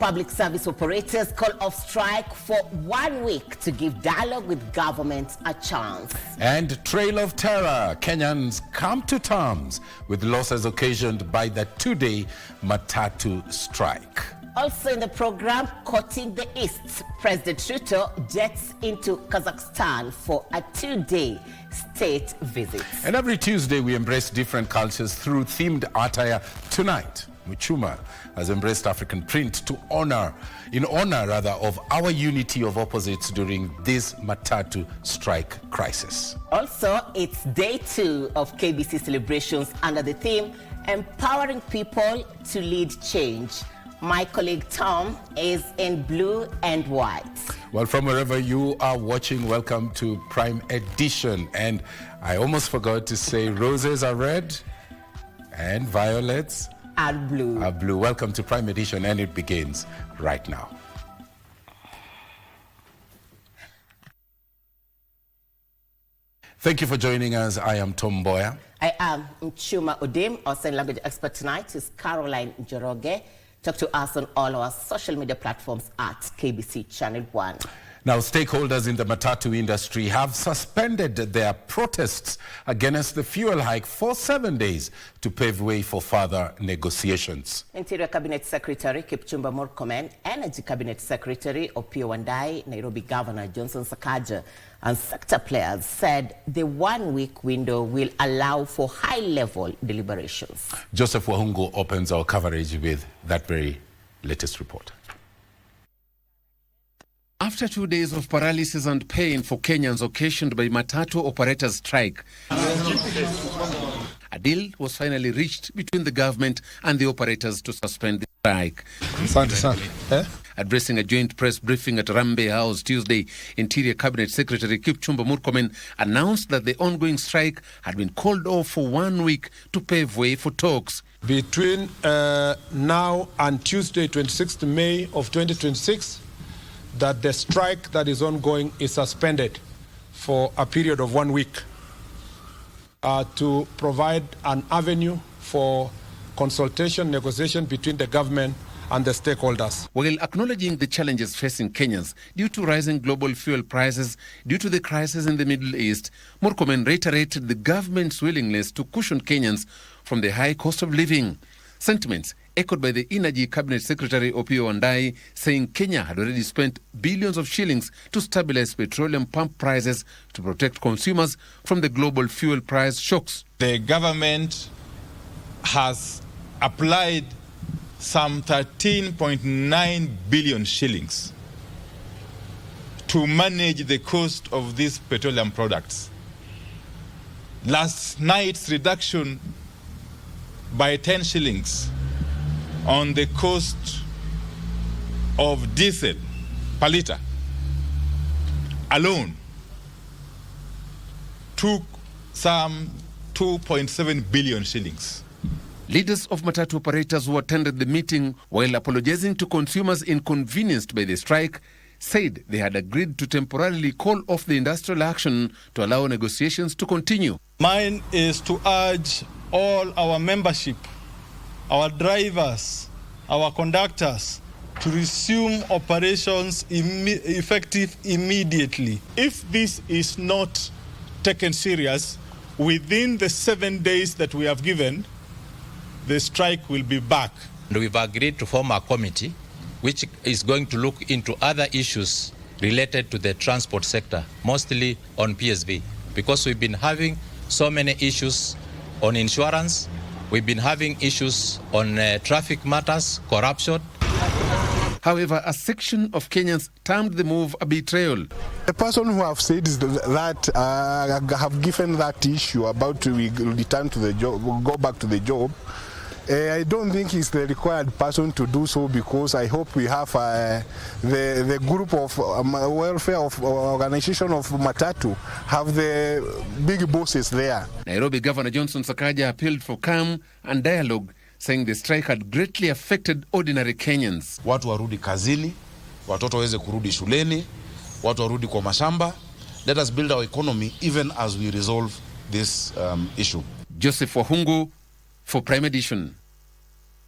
Public service operators call off strike for 1 week to give dialogue with government a chance. And trail of terror, Kenyans come to terms with losses occasioned by the two-day Matatu strike. Also in the program, Courting the East, President Ruto jets into Kazakhstan for a 2-day state visit. And every Tuesday we embrace different cultures through themed attire. Tonight, Kipchumba has embraced African print in honor of our unity of opposites during this Matatu strike crisis. Also, it's day 2 of KBC celebrations under the theme, Empowering People to Lead Change. My colleague Tom is in blue and white. Well, from wherever you are watching, welcome to Prime Edition. And I almost forgot to say roses are red and violets are blue. Welcome to Prime Edition, and it begins right now. Thank you for joining us. I am Tom Boya. I am Mchuma Odim. Our sign language expert tonight is Caroline Njoroge. Talk to us on all our social media platforms at KBC Channel 1. Now, stakeholders in the Matatu industry have suspended their protests against the fuel hike for 7 days to pave way for further negotiations. Interior Cabinet Secretary Kipchumba Murkomen, Energy Cabinet Secretary Opiyo Wandayi, Nairobi Governor Johnson Sakaja, and sector players said the 1-week window will allow for high-level deliberations. Joseph Wahungu opens our coverage with that very latest report. After 2 days of paralysis and pain for Kenyans occasioned by Matatu operators' strike, a deal was finally reached between the government and the operators to suspend the strike. Addressing a joint press briefing at Rambe House Tuesday, Interior Cabinet Secretary Kipchumba Murkomen announced that the ongoing strike had been called off for 1 week to pave way for talks. Between now and Tuesday, 26th May of 2026, that the strike that is ongoing is suspended for a period of 1 week to provide an avenue for consultation, negotiation between the government and the stakeholders. While acknowledging the challenges facing Kenyans due to rising global fuel prices due to the crisis in the Middle East, Murkomen reiterated the government's willingness to cushion Kenyans from the high cost of living. Sentiments echoed by the Energy Cabinet Secretary Opiyo Wandayi, saying Kenya had already spent billions of shillings to stabilize petroleum pump prices to protect consumers from the global fuel price shocks. The government has applied some 13.9 billion shillings to manage the cost of these petroleum products. Last night's reduction by 10 shillings on the cost of diesel per litre alone took some 2.7 billion shillings. Leaders of Matatu operators who attended the meeting, while apologizing to consumers inconvenienced by the strike, said they had agreed to temporarily call off the industrial action to allow negotiations to continue. Mine is to urge all our membership, our drivers, our conductors, to resume operations effective immediately. If this is not taken serious, within the 7 days that we have given, the strike will be back. We've agreed to form a committee which is going to look into other issues related to the transport sector, mostly on PSV, because we've been having so many issues on insurance, we've been having issues on traffic matters, corruption. However, a section of Kenyans termed the move a betrayal. The person who have said is that have given that issue about to return to the job, go back to the job. I don't think he's the required person to do so, because I hope we have the group of welfare of organization of Matatu have the big bosses there. Nairobi Governor Johnson Sakaja appealed for calm and dialogue, saying the strike had greatly affected ordinary Kenyans. Watu warudi kazini, watoto waweze kurudi shuleni, watu warudi kwa mashamba. Let us build our economy even as we resolve this issue. Joseph Wahungu for Prime Edition.